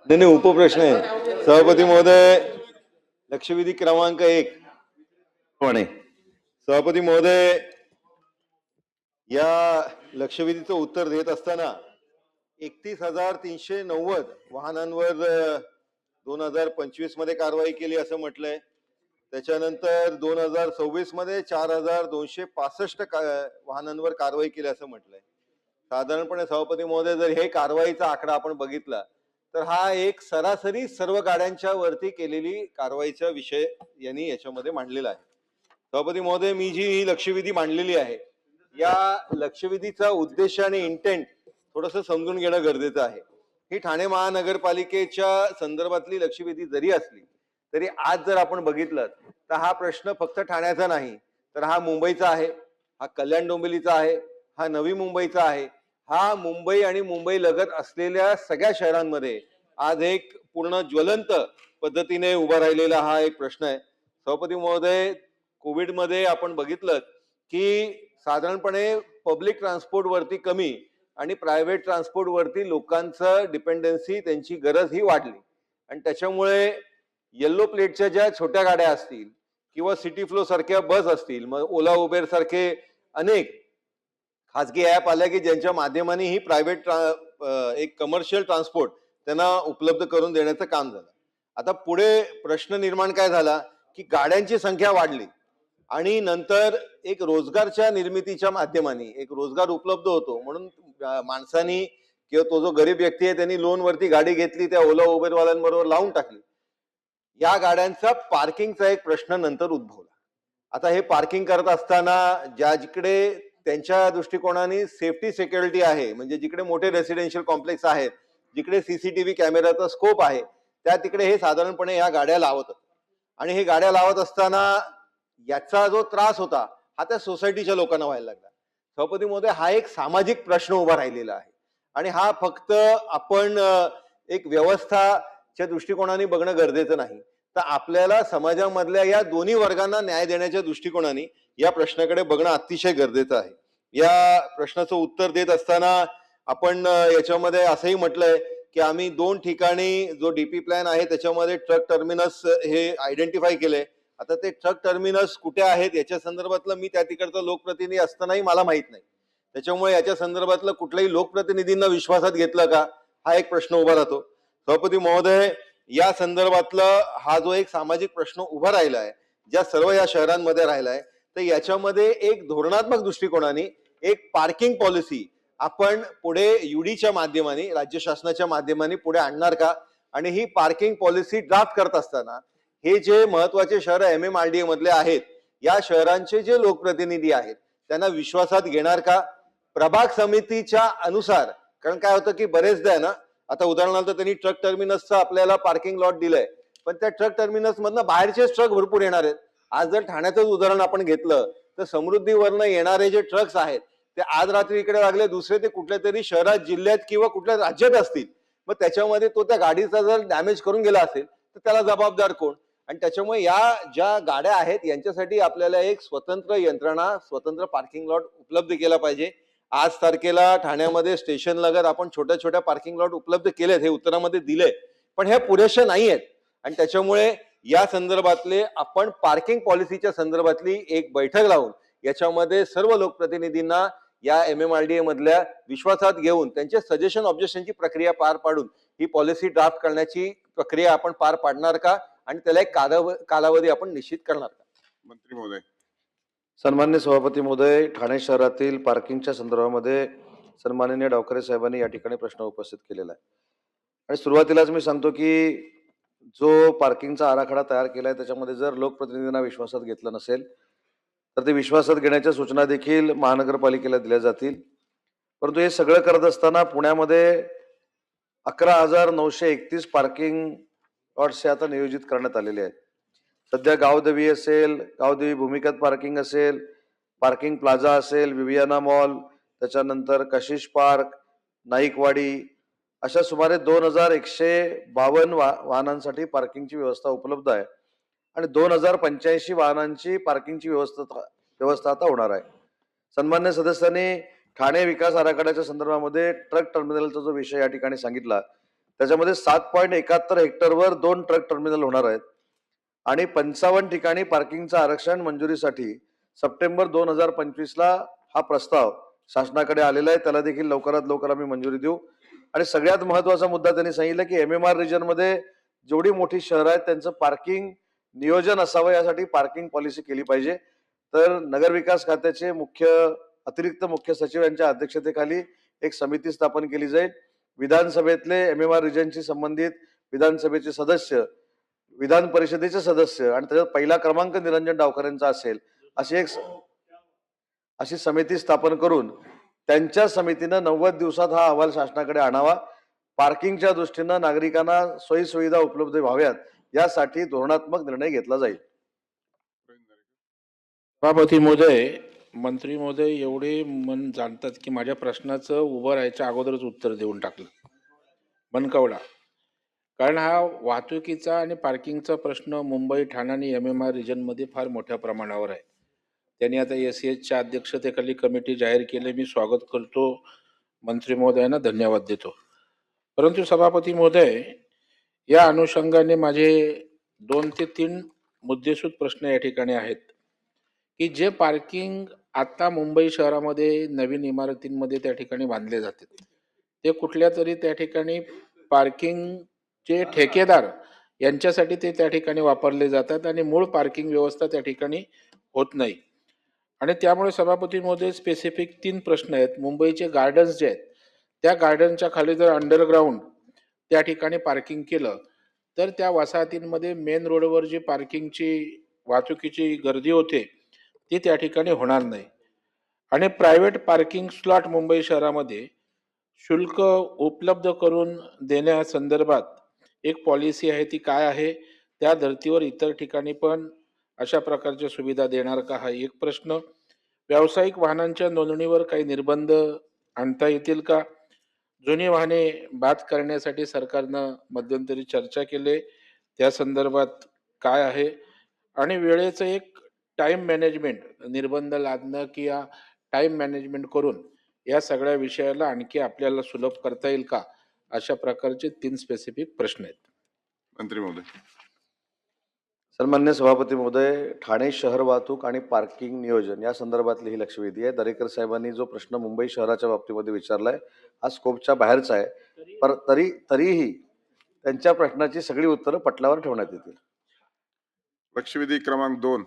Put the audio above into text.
नाही नाही, उपप्रश्न आहे सभापती महोदय. लक्षवेधी क्रमांक 1 प्रमाणे सभापती महोदय, या लक्षवेधीचं उत्तर देत असताना 31,390 वाहनांवर 2025 मध्ये कारवाई केली असं म्हटलंय. त्याच्यानंतर 2026 मध्ये 4,265 वाहनांवर कारवाई केली असं म्हटलंय. साधारणपणे सभापती महोदय, जर हे कारवाईचा आकडा आपण बघितला तर हा एक सरासरी सर्व गाड्यांच्या वरती केलेली कारवाईचा विषय यांनी याच्यामध्ये मांडलेला आहे. सभापती महोदय, मी जी ही लक्षवेधी मांडलेली आहे, या लक्षवेधीचा उद्देश आणि इंटेंट थोडस समजून घेणं गरजेचं आहे. ही ठाणे महानगरपालिकेच्या संदर्भातली लक्षवेधी जरी असली तरी आज जर आपण बघितलं तर हा प्रश्न फक्त ठाण्याचा नाही, तर हा मुंबईचा आहे, हा कल्याण डोंबिवलीचा आहे, हा नवी मुंबईचा आहे, हा मुंबई आणि मुंबई लगत असलेल्या सगळ्या शहरांमध्ये आज एक पूर्ण ज्वलंत पद्धतीने उभा राहिलेला हा एक प्रश्न आहे. सभापती महोदय, कोविडमध्ये आपण बघितलं की साधारणपणे पब्लिक ट्रान्सपोर्ट वरती कमी आणि प्रायव्हेट ट्रान्सपोर्ट वरती लोकांचं डिपेंडन्सी, त्यांची गरज ही वाढली. आणि त्याच्यामुळे येल्लो प्लेटच्या ज्या छोट्या गाड्या असतील किंवा सिटी फ्लो सारख्या बस असतील, मग ओला उबेर सारखे अनेक खासगी ऍप आल्या की ज्यांच्या माध्यमाने ही प्रायव्हेट एक कमर्शियल ट्रान्सपोर्ट त्यांना उपलब्ध करून देण्याचं काम झालं. आता पुढे प्रश्न निर्माण काय झाला की गाड्यांची संख्या वाढली आणि नंतर एक रोजगारच्या निर्मितीच्या माध्यमाने एक रोजगार उपलब्ध होतो म्हणून माणसांनी किंवा तो जो गरीब व्यक्ती आहे त्यांनी लोन वरती गाडी घेतली, त्या ओला उबेर वाल्यांबरोबर लावून टाकली. या गाड्यांचा पार्किंगचा एक प्रश्न नंतर उद्भवला. आता हे पार्किंग करत असताना ज्या जिकडे त्यांच्या दृष्टिकोनाने सेफ्टी सिक्युरिटी आहे, म्हणजे जिकडे मोठे रेसिडेन्शियल कॉम्प्लेक्स आहेत, जिकडे सीसीटीव्ही कॅमेराचा स्कोप आहे, त्या तिकडे हे साधारणपणे या गाड्या लावत. आणि हे गाड्या लावत असताना याचा जो त्रास होता हा त्या सोसायटीच्या लोकांना व्हायला लागला. सभापती महोदय, हा एक सामाजिक प्रश्न उभा राहिलेला आहे आणि हा फक्त आपण एक व्यवस्थाच्या दृष्टिकोनाने बघणं गरजेचं नाही, तर आपल्याला समाजामधल्या या दोन्ही वर्गांना न्याय देण्याच्या दृष्टिकोनाने या प्रश्नाकडे बघणं अतिशय गरजेचं आहे. या प्रश्नाचं उत्तर देत असताना आपण याच्यामध्ये असंही म्हटलंय की आम्ही 2 ठिकाणी जो डीपी प्लॅन आहे त्याच्यामध्ये ट्रक टर्मिनस हे आयडेंटिफाय केले. आता ते ट्रक टर्मिनस कुठे आहेत याच्या संदर्भातलं मी त्या तिकडचा लोकप्रतिनिधी असतानाही मला माहित नाही, त्याच्यामुळे याच्या संदर्भातलं कुठल्याही लोकप्रतिनिधींना विश्वासात घेतलं का हा एक प्रश्न उभा राहतो. सभापती महोदय, या संदर्भातलं हा जो एक सामाजिक प्रश्न उभा राहिला आहे, ज्या सर्व या शहरांमध्ये राहिलाय, तर याच्यामध्ये एक धोरणात्मक दृष्टिकोनाने एक पार्किंग पॉलिसी आपण पुढे युडीच्या माध्यमाने, राज्य शासनाच्या माध्यमाने पुढे आणणार का? आणि ही पार्किंग पॉलिसी ड्राफ्ट करत असताना हे जे महत्वाचे शहर MMRDA मधले आहेत, या शहरांचे जे लोकप्रतिनिधी आहेत त्यांना विश्वासात घेणार का? प्रभाग समितीच्या अनुसार, कारण काय होतं की बरेचदा आहे ना, आता उदाहरणार्थ त्यांनी ट्रक टर्मिनसचं आपल्याला पार्किंग लॉट दिलंय, पण त्या ट्रक टर्मिनस मधनं बाहेरचेच ट्रक भरपूर येणार आहेत. आज जर ठाण्याचंच उदाहरण आपण घेतलं तर समृद्धीवरनं येणारे जे ट्रक्स आहेत ते आज रात्री इकडे लागले, दुसरे ते कुठल्या तरी शहरात, जिल्ह्यात किंवा कुठल्या राज्यात असतील, मग त्याच्यामध्ये तो त्या गाडीचा जर डॅमेज करून गेला असेल तर त्याला जबाबदार कोण? आणि त्याच्यामुळे या ज्या गाड्या आहेत यांच्यासाठी आपल्याला एक स्वतंत्र यंत्रणा, स्वतंत्र पार्किंग लॉट उपलब्ध केला पाहिजे. आज तारखेला ठाण्यामध्ये स्टेशन लगत आपण छोट्या छोट्या पार्किंग लॉट उपलब्ध केलेत, हे उत्तरामध्ये दिले, पण हे पुरेसे नाही आहेत. आणि त्याच्यामुळे या संदर्भातले आपण पार्किंग पॉलिसीच्या संदर्भातली एक बैठक लावून याच्यामध्ये सर्व लोकप्रतिनिधींना या MMRDA मधल्या विश्वासात घेऊन त्यांचे सजेशन ऑब्जेक्शनची प्रक्रिया पार पाडून ही पॉलिसी ड्राफ्ट करण्याची प्रक्रिया आपण पार पाडणार का आणि त्याला एक कालावधी आपण निश्चित करणार का? मंत्री महोदय. सन्मान्य सभापती महोदय, ठाणे शहरातील पार्किंगच्या संदर्भामध्ये सन्माननीय डावखरे साहेबांनी या ठिकाणी प्रश्न उपस्थित केलेला आहे. आणि सुरुवातीलाच मी सांगतो की जो पार्किंगचा आराखडा तयार केलाय त्याच्यामध्ये जर लोकप्रतिनिधींना विश्वासात घेतलं नसेल तर ते विश्वासात घेण्याच्या सूचना देखील महानगरपालिकेला दिल्या जातील. परंतु हे सगळं करत असताना पुण्यामध्ये 11,931 पार्किंग लॉट्स आता नियोजित करण्यात आलेले आहेत. सध्या गावदेवी असेल, गावदेवी भूमिगत पार्किंग असेल, पार्किंग प्लाझा असेल, विवियाना मॉल, त्याच्यानंतर कशिश पार्क, नाईकवाडी, अशा सुमारे 2,152 वाहनांसाठी पार्किंगची व्यवस्था उपलब्ध आहे आणि 2,085 वाहनांची पार्किंगची व्यवस्था आता होणार आहे. सन्मान्य सदस्यांनी ठाणे विकास आराखड्याच्या संदर्भामध्ये ट्रक टर्मिनलचा जो विषय या ठिकाणी सांगितला त्याच्यामध्ये 7.71 हेक्टरवर 2 ट्रक टर्मिनल होणार आहेत आणि 55 ठिकाणी पार्किंगचं आरक्षण मंजुरीसाठी सप्टेंबर 2025ला हा प्रस्ताव शासनाकडे आलेला आहे. त्याला देखील लवकरात लवकर आम्ही मंजुरी देऊ. आणि सगळ्यात महत्वाचा मुद्दा त्यांनी सांगितलं की MMR रिजन मध्ये जेवढी मोठी शहरं आहेत त्यांचं पार्किंग नियोजन असावं, यासाठी पार्किंग पॉलिसी केली पाहिजे. तर नगरविकास खात्याचे अतिरिक्त मुख्य सचिव यांच्या अध्यक्षतेखाली एक समिती स्थापन केली जाईल. विधानसभेतले MMR रिजनशी संबंधित विधानसभेचे सदस्य, विधान परिषदेचे सदस्य आणि त्याच्यात पहिला क्रमांक निरंजन डावकर यांचा असेल अशी समिती स्थापन करून त्यांच्या समितीनं 90 दिवसात हा अहवाल शासनाकडे आणावा. पार्किंगच्या दृष्टीनं नागरिकांना सोयी सुविधा उपलब्ध व्हाव्यात यासाठी धोरणात्मक निर्णय घेतला जाईल. सभापती महोदय, मंत्री महोदय एवढे मन जाणतात की माझ्या प्रश्नाचं उभं राहायच्या अगोदरच उत्तर देऊन टाकलं मनकवडा. कारण हा वाहतुकीचा आणि पार्किंगचा प्रश्न मुंबई, ठाणे आणि MMR रिजनमध्ये फार मोठ्या प्रमाणावर आहे. त्यांनी आता SEHच्या अध्यक्षतेखाली कमिटी जाहीर केली. मी स्वागत करतो, मंत्री महोदयांना धन्यवाद देतो. परंतु सभापती महोदय, या अनुषंगाने माझे 2 ते 3 मुद्देसूद प्रश्न या ठिकाणी आहेत की जे पार्किंग आता मुंबई शहरामध्ये नवीन इमारतींमध्ये त्या ठिकाणी बांधले जाते, ते कुठल्या तरी त्या ठिकाणी पार्किंगचे ठेकेदार यांच्यासाठी ते त्या ठिकाणी वापरले जातात आणि मूळ पार्किंग व्यवस्था त्या ठिकाणी होत नाही. आणि त्यामुळे सभापती महोदय स्पेसिफिक 3 प्रश्न आहेत. मुंबईचे गार्डन्स जे आहेत त्या गार्डनच्या खाली जर अंडरग्राऊंड त्या ठिकाणी पार्किंग केलं तर त्या वसाहतींमध्ये मेन रोडवर जी पार्किंगची वाहतुकीची गर्दी होते ती त्या ठिकाणी होणार नाही. आणि प्रायव्हेट पार्किंग स्लॉट मुंबई शहरामध्ये शुल्क उपलब्ध करून देण्यासंदर्भात एक पॉलिसी आहे, ती काय आहे? त्या धर्तीवर इतर ठिकाणी पण अशा प्रकारच्या सुविधा देणार का, हा एक प्रश्न. व्यावसायिक वाहनांच्या नोंदणीवर काही निर्बंध आणता येतील का? जुनी वाहने बाद करण्यासाठी सरकारनं मध्यंतरी चर्चा केली, त्या संदर्भात काय आहे? आणि वेळेचं एक टाइम मॅनेजमेंट, निर्बंध लादणं किंवा टाइम मॅनेजमेंट करून या सगळ्या विषयाला आणखी आपल्याला सुलभ करता येईल का, अशा प्रकारचे 3 स्पेसिफिक प्रश्न आहेत. मंत्री महोदय. सन्मान्य सभापती महोदय, ठाणे शहर वाहतूक आणि पार्किंग नियोजन या संदर्भातली ही लक्षवेधी आहे. दरेकर साहेबांनी जो प्रश्न मुंबई शहराच्या बाबतीमध्ये विचारलाय हा स्कोपच्या बाहेरचा आहे, पण तरीही त्यांच्या प्रश्नाची सगळी उत्तरं पटलावर ठेवण्यात येतील. लक्षवेधी क्रमांक 2